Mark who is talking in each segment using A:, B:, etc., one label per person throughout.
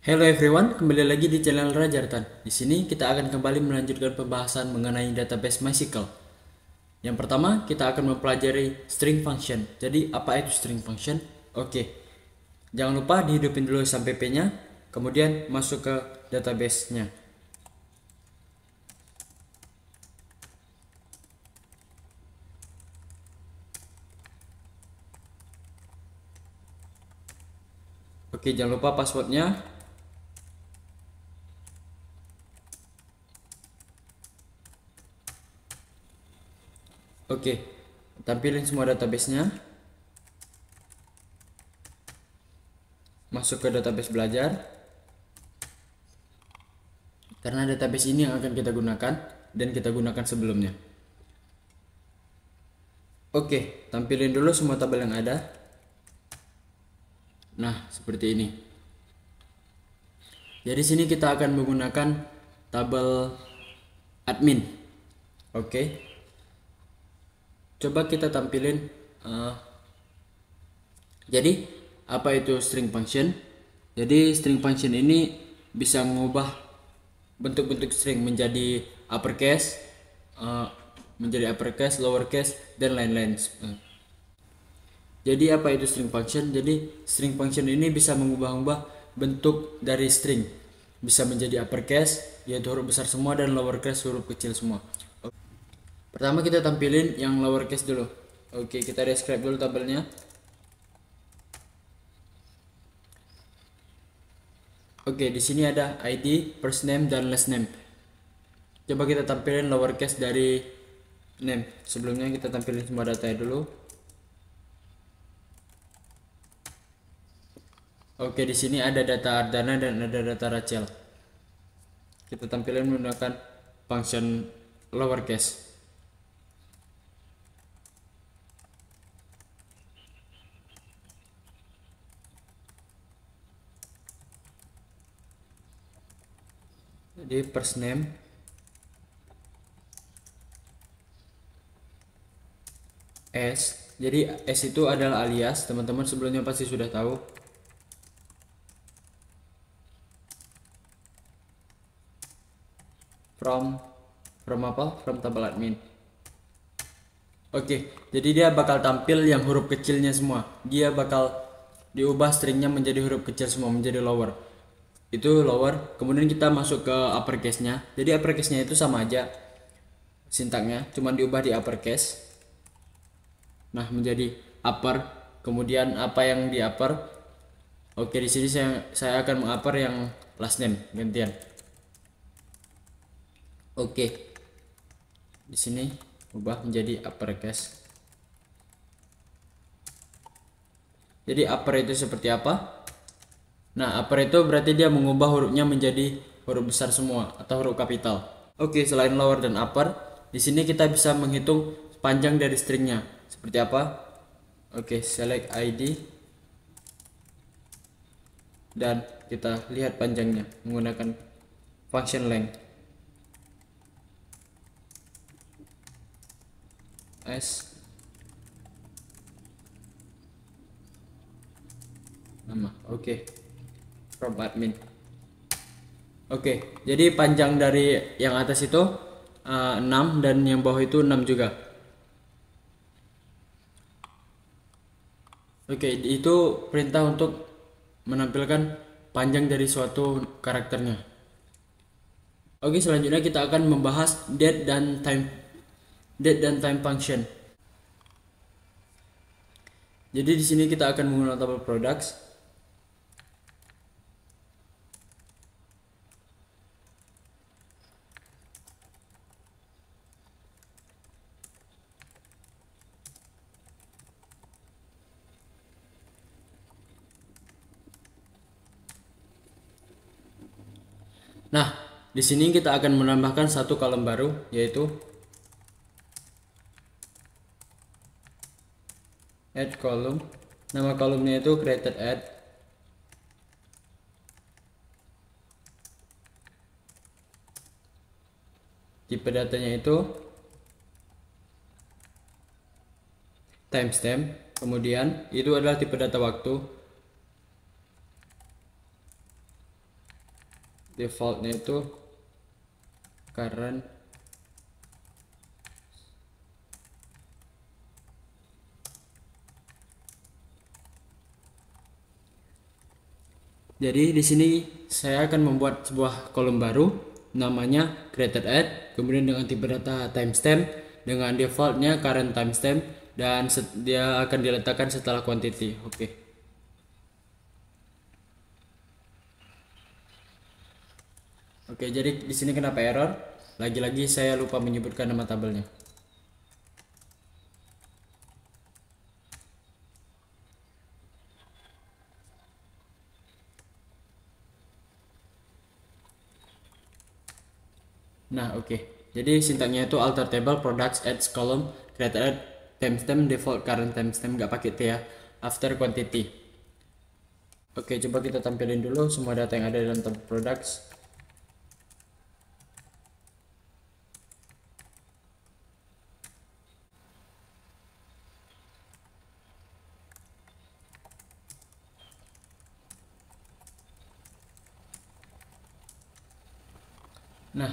A: Hello everyone, kembali lagi di channel Rajartan. Di sini kita akan kembali melanjutkan pembahasan mengenai database MySQL. Yang pertama, kita akan mempelajari string function. Jadi, apa itu string function? Oke. Jangan lupa dihidupin dulu sampai P-nya, kemudian masuk ke database-nya. Oke, jangan lupa passwordnya. Oke, tampilin semua database-nya. Masuk ke database belajar. Karena database ini yang akan kita gunakan dan kita gunakan sebelumnya. Oke, tampilin dulu semua tabel yang ada. Nah, seperti ini. Jadi sini kita akan menggunakan tabel admin. Oke. Coba kita tampilin. Jadi apa itu string function? Jadi string function ini bisa mengubah bentuk-bentuk string menjadi uppercase, lowercase, dan lain-lain. Jadi apa itu string function? Jadi string function ini bisa mengubah-ubah bentuk dari string. Bisa menjadi uppercase, yaitu huruf besar semua, dan lowercase, huruf kecil semua. Pertama kita tampilin yang lowercase dulu. Oke, kita describe dulu tabelnya. Oke, di sini ada ID, first name, dan last name. Coba kita tampilin lowercase dari name. Sebelumnya kita tampilin semua datanya dulu. Oke, di sini ada data Ardana dan ada data Rachel. Kita tampilin menggunakan function lowercase. Jadi first name, S. Jadi S itu adalah alias. Teman-teman sebelumnya pasti sudah tahu. From apa? From tabel admin. Oke, jadi dia bakal tampil yang huruf kecilnya semua. Dia bakal diubah stringnya menjadi huruf kecil semua, menjadi lower. Itu lower. Kemudian kita masuk ke uppercase-nya. Jadi uppercase-nya itu sama aja sintaknya, cuma diubah di uppercase. Nah, menjadi upper. Kemudian apa yang di upper? Oke, di sini saya akan mengupper yang last name gantian. Oke. Di sini ubah menjadi uppercase. Jadi upper itu seperti apa? Nah, upper itu berarti dia mengubah hurufnya menjadi huruf besar semua atau huruf kapital. Oke, selain lower dan upper, di sini kita bisa menghitung panjang dari stringnya. Seperti apa? Oke, select ID dan kita lihat panjangnya menggunakan function length. S nama. Oke. From admin. Oke, jadi panjang dari yang atas itu 6 dan yang bawah itu 6 juga. Oke, itu perintah untuk menampilkan panjang dari suatu karakternya. Oke, selanjutnya kita akan membahas date dan time function. Jadi di sini kita akan menggunakan tabel products. Nah, di sini kita akan menambahkan satu kolom baru, yaitu add column. Nama kolomnya itu created add. Tipe datanya itu timestamp. Kemudian itu adalah tipe data waktu. defaultnya itu current. Jadi di sini saya akan membuat sebuah kolom baru namanya created at, kemudian dengan tipe data timestamp dengan defaultnya current timestamp, dan dia akan diletakkan setelah quantity. Oke, jadi di sini kenapa error? Lagi-lagi saya lupa menyebutkan nama tabelnya. Nah, oke. Jadi sintaknya itu alter table products adds column created at timestamp default current timestamp, nggak pakai T ya, after quantity. Oke, coba kita tampilin dulu semua data yang ada dalam tabel products. Nah,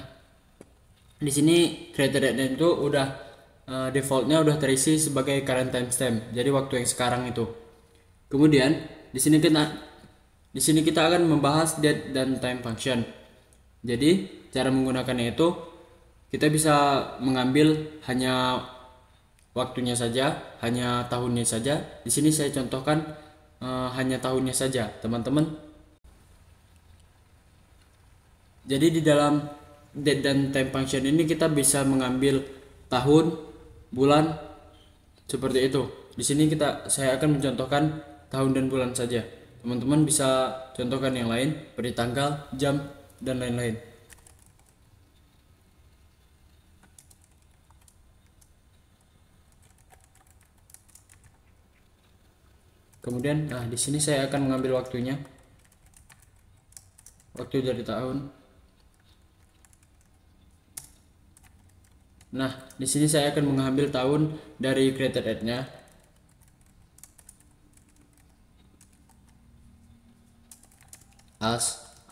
A: di sini created at itu udah defaultnya udah terisi sebagai current timestamp, jadi waktu yang sekarang itu. Kemudian di sini kita akan membahas date dan time function. Jadi cara menggunakannya itu kita bisa mengambil hanya waktunya saja, hanya tahunnya saja. Di sini saya contohkan hanya tahunnya saja, teman-teman. Jadi di dalam date dan time function ini kita bisa mengambil tahun, bulan, seperti itu. Di sini saya akan mencontohkan tahun dan bulan saja. Teman-teman bisa contohkan yang lain seperti tanggal, jam, dan lain-lain. Kemudian, di sini saya akan mengambil waktunya, waktu dari tahun. Nah, di sini saya akan mengambil tahun dari created at-nya.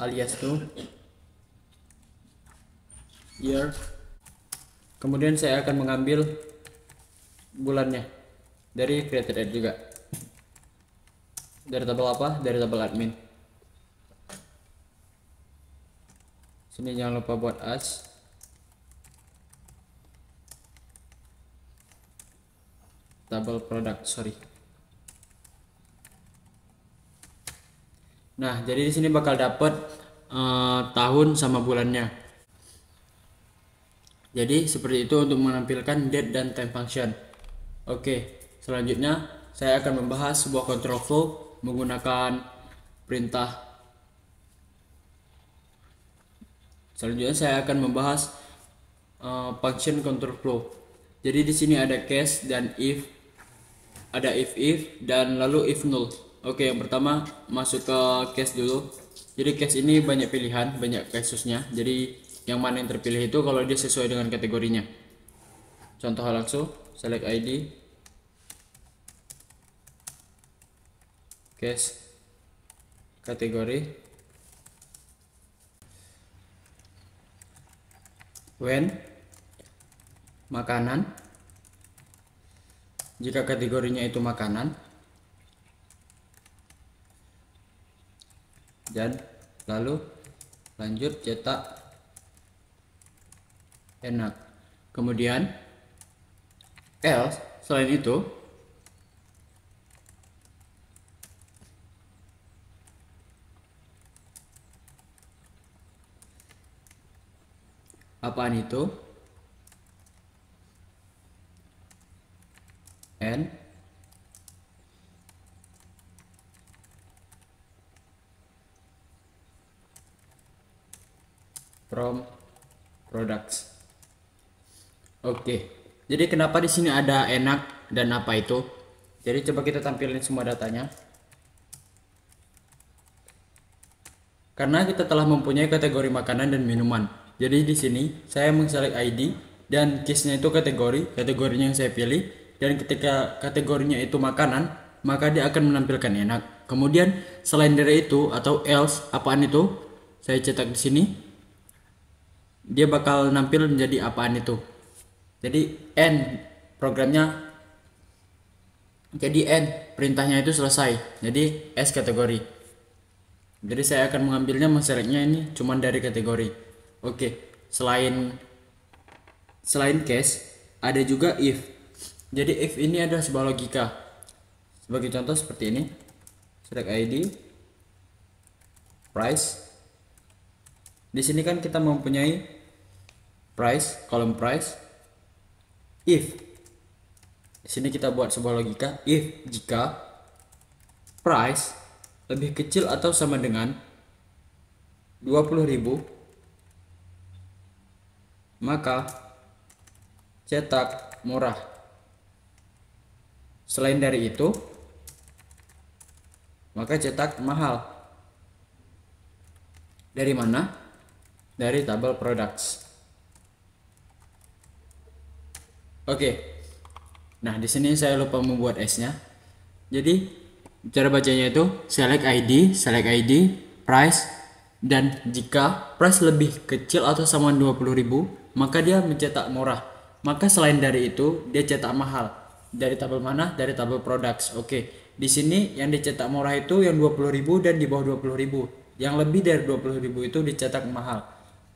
A: Alias to year. Kemudian saya akan mengambil bulannya dari created at juga. Dari tabel apa? Dari tabel admin. Sini jangan lupa buat as. Tabel product, sorry. Nah, jadi di sini bakal dapat tahun sama bulannya. Jadi seperti itu untuk menampilkan date dan time function. Oke, selanjutnya saya akan membahas sebuah control flow menggunakan perintah. Selanjutnya saya akan membahas function control flow. Jadi di sini ada case dan if. Ada if dan lalu if null. Oke, yang pertama masuk ke case dulu. Jadi case ini banyak pilihan, banyak kasusnya. Jadi yang mana yang terpilih itu kalau dia sesuai dengan kategorinya. Contoh langsung, select ID, case, kategori, when, makanan. Jika kategorinya itu makanan, dan lalu lanjut cetak enak. Kemudian else, selain itu apaan itu? And from products. Oke. Jadi kenapa di sini ada enak dan apa itu? Jadi coba kita tampilin semua datanya. Karena kita telah mempunyai kategori makanan dan minuman. Jadi di sini saya mengselect ID dan case-nya itu kategorinya yang saya pilih. Dan ketika kategorinya itu makanan, maka dia akan menampilkan enak. Kemudian selain dari itu atau else, apaan itu? saya cetak di sini, dia bakal nampil menjadi apaan itu. Jadi end programnya, jadi end perintahnya itu selesai. Jadi S kategori. Jadi saya akan mengambilnya, menselectnya ini cuman dari kategori. Oke, selain case ada juga if. Jadi if ini adalah sebuah logika. Sebagai contoh seperti ini. Select ID, price. Di sini kan kita mempunyai price, kolom price. If di sini kita buat sebuah logika, if jika price lebih kecil atau sama dengan 20.000, maka cetak murah. Selain dari itu, maka cetak mahal. Dari mana? Dari tabel products. Oke. Nah, di sini saya lupa membuat S-nya. Jadi, cara bacanya itu select ID, price, dan jika price lebih kecil atau sama 20.000, maka dia mencetak murah. Maka selain dari itu, dia cetak mahal. Dari tabel mana? Dari tabel products. Oke. Di sini yang dicetak murah itu yang 20.000 dan di bawah 20.000. Yang lebih dari 20.000 itu dicetak mahal.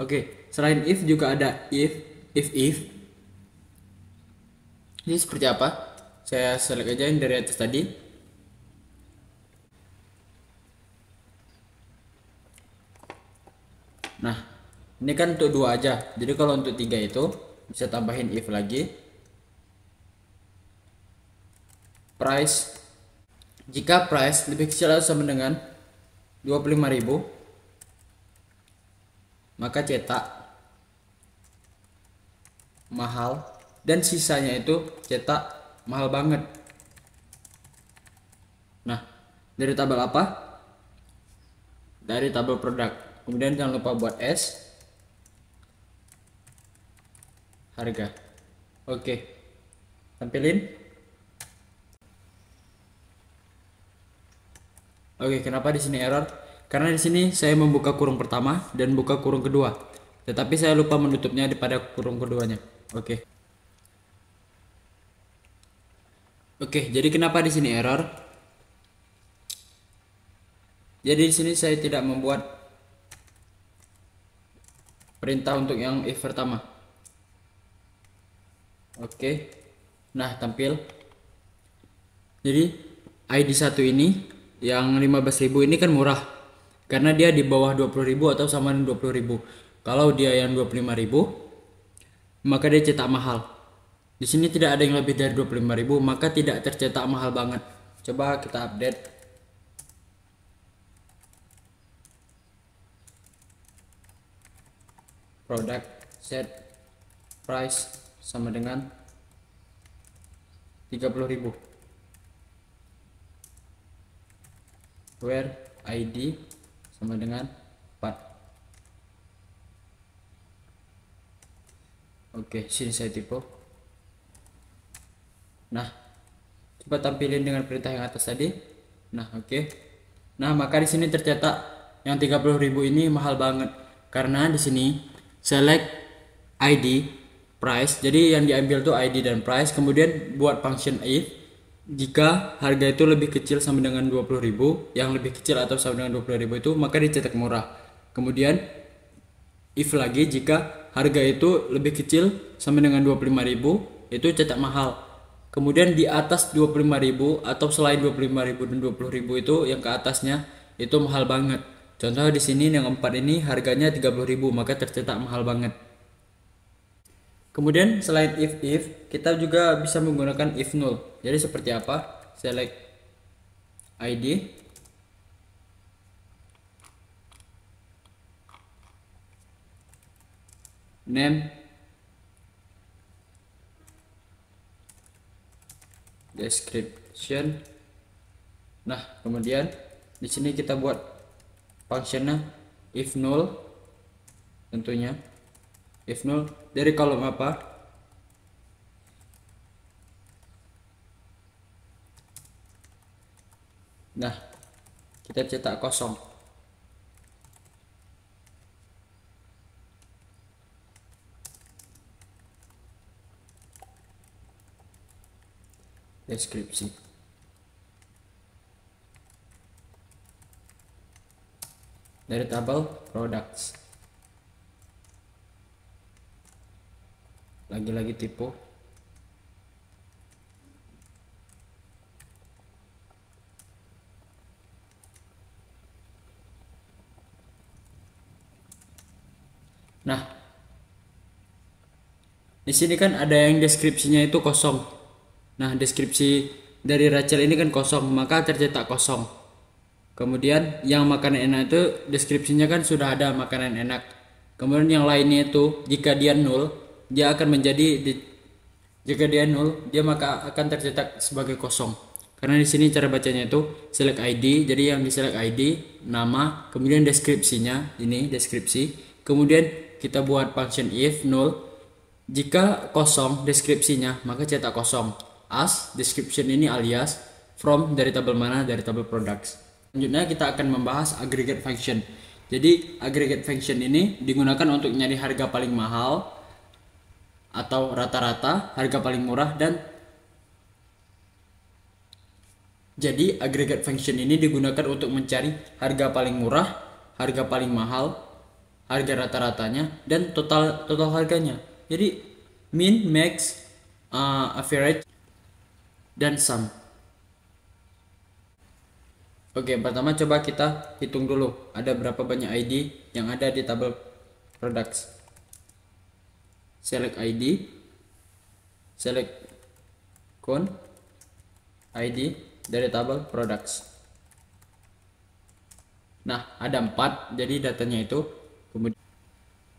A: Oke, selain if juga ada if. Ini seperti apa? Saya select aja yang dari atas tadi. Nah, ini kan untuk 2 aja. Jadi kalau untuk 3 itu bisa tambahin if lagi. Price. Jika price lebih kecil atau sama dengan 25.000, maka cetak mahal, dan sisanya itu cetak mahal banget. Nah, dari tabel apa? Dari tabel produk. Kemudian jangan lupa buat S harga. Oke. Tampilin. Oke, kenapa di sini error? Karena di sini saya membuka kurung pertama dan buka kurung kedua, tetapi saya lupa menutupnya pada kurung keduanya. Oke. Oke, jadi kenapa di sini error? Jadi di sini saya tidak membuat perintah untuk yang if pertama. Oke. Nah, tampil. Jadi ID 1 ini yang 15.000 ini kan murah. Karena dia di bawah 20.000 atau sama dengan 20.000. Kalau dia yang 25.000, maka dia cetak mahal. Di sini tidak ada yang lebih dari 25.000, maka tidak tercetak mahal banget. Coba kita update. Product set price sama dengan 30.000. Where ID sama dengan 4. Oke, sini saya tipe. Nah, coba tampilin dengan perintah yang atas tadi. Nah, oke. Nah, maka di sini tercetak yang 30.000 ini mahal banget karena di sini select ID, price. Jadi yang diambil tuh ID dan price, kemudian buat function if jika harga itu lebih kecil sama dengan 20.000, yang lebih kecil atau sama dengan 20.000 itu maka dicetak murah. Kemudian if lagi jika harga itu lebih kecil sama dengan 25.000 itu cetak mahal. Kemudian di atas 25.000 atau selain 25.000 dan 20.000 itu yang ke atasnya itu mahal banget. Contoh di sini yang 4 ini harganya 30.000 maka tercetak mahal banget. Kemudian selain if kita juga bisa menggunakan if null. Jadi seperti apa? Select ID, name, description. Nah, kemudian di sini kita buat functionnya if null, tentunya if null dari kolom apa? Nah, kita cetak kosong. deskripsi. Dari tabel products. Lagi-lagi tipe. Nah, di sini kan ada yang deskripsinya itu kosong. Nah, deskripsi dari Rachel ini kan kosong, maka tercetak kosong. Kemudian yang makanan enak itu deskripsinya kan sudah ada makanan enak. Kemudian yang lainnya itu jika dia nol, dia akan menjadi jika dia nol, dia maka akan tercetak sebagai kosong. Karena di sini cara bacanya itu select ID. Jadi yang di select ID nama, kemudian deskripsinya ini deskripsi. Kemudian kita buat function if nol. Jika kosong deskripsinya, maka cetak kosong. As description ini alias, from dari tabel mana, dari tabel products. Selanjutnya kita akan membahas aggregate function. Jadi aggregate function ini digunakan untuk nyari harga paling mahal atau rata-rata, harga paling murah, dan jadi aggregate function ini digunakan untuk mencari harga paling murah, harga paling mahal, harga rata-ratanya, dan total harganya. Jadi min, max, average, dan sum. Oke, pertama coba kita hitung dulu ada berapa banyak ID yang ada di tabel products. Select ID, select count ID dari tabel products. Nah, ada 4, jadi datanya itu. Kemudian,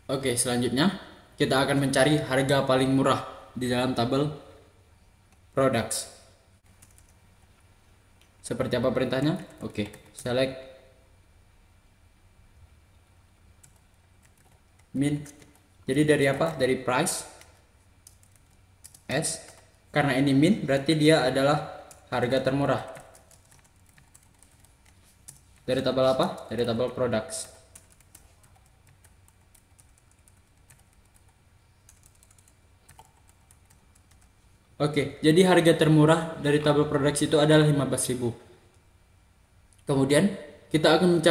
A: oke, selanjutnya kita akan mencari harga paling murah di dalam tabel products. Seperti apa perintahnya? Oke, select min. Jadi dari apa? Dari price S. Karena ini min, berarti dia adalah harga termurah. Dari tabel apa? Dari tabel products. Oke, jadi harga termurah dari tabel products itu adalah 15.000. Kemudian kita akan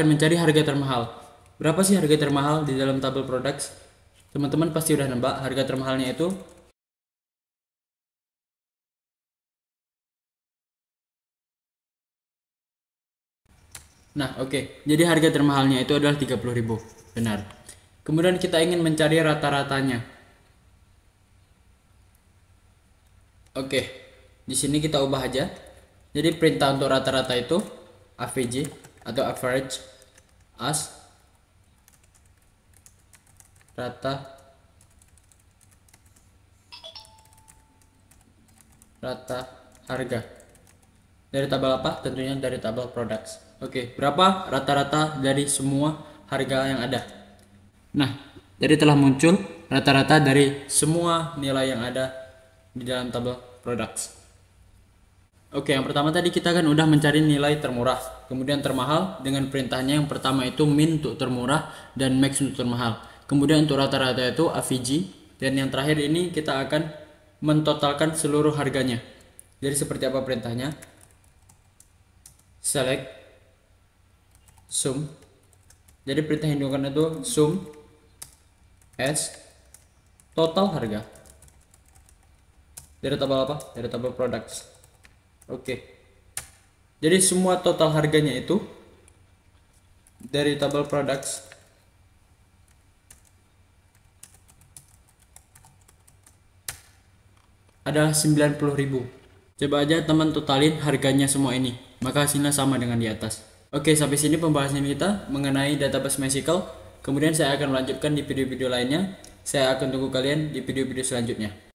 A: mencari harga termahal. Berapa sih harga termahal di dalam tabel products? Teman-teman pasti udah nebak harga termahalnya itu. Nah, oke. Jadi harga termahalnya itu adalah 30.000. Benar. Kemudian kita ingin mencari rata-ratanya. Oke, di sini kita ubah aja. Jadi perintah untuk rata-rata itu AVG atau average as rata harga. Dari tabel apa? Tentunya dari tabel products. Oke, berapa rata-rata dari semua harga yang ada? Nah, jadi telah muncul rata-rata dari semua nilai yang ada di dalam tabel products. Oke, yang pertama tadi kita kan udah mencari nilai termurah, kemudian termahal dengan perintahnya yang pertama itu min untuk termurah dan max untuk termahal. Kemudian untuk rata-rata itu AVG, dan yang terakhir ini kita akan mentotalkan seluruh harganya. Jadi seperti apa perintahnya? Select sum. Jadi perintah yang digunakan itu sum as total harga. Dari tabel apa? Dari tabel products. Oke. Jadi semua total harganya itu dari tabel products adalah 90.000. Coba aja teman totalin harganya semua ini, maka hasilnya sama dengan di atas. Oke, sampai sini pembahasan kita mengenai database MySQL. Kemudian saya akan melanjutkan di video-video lainnya. Saya akan tunggu kalian di video-video selanjutnya.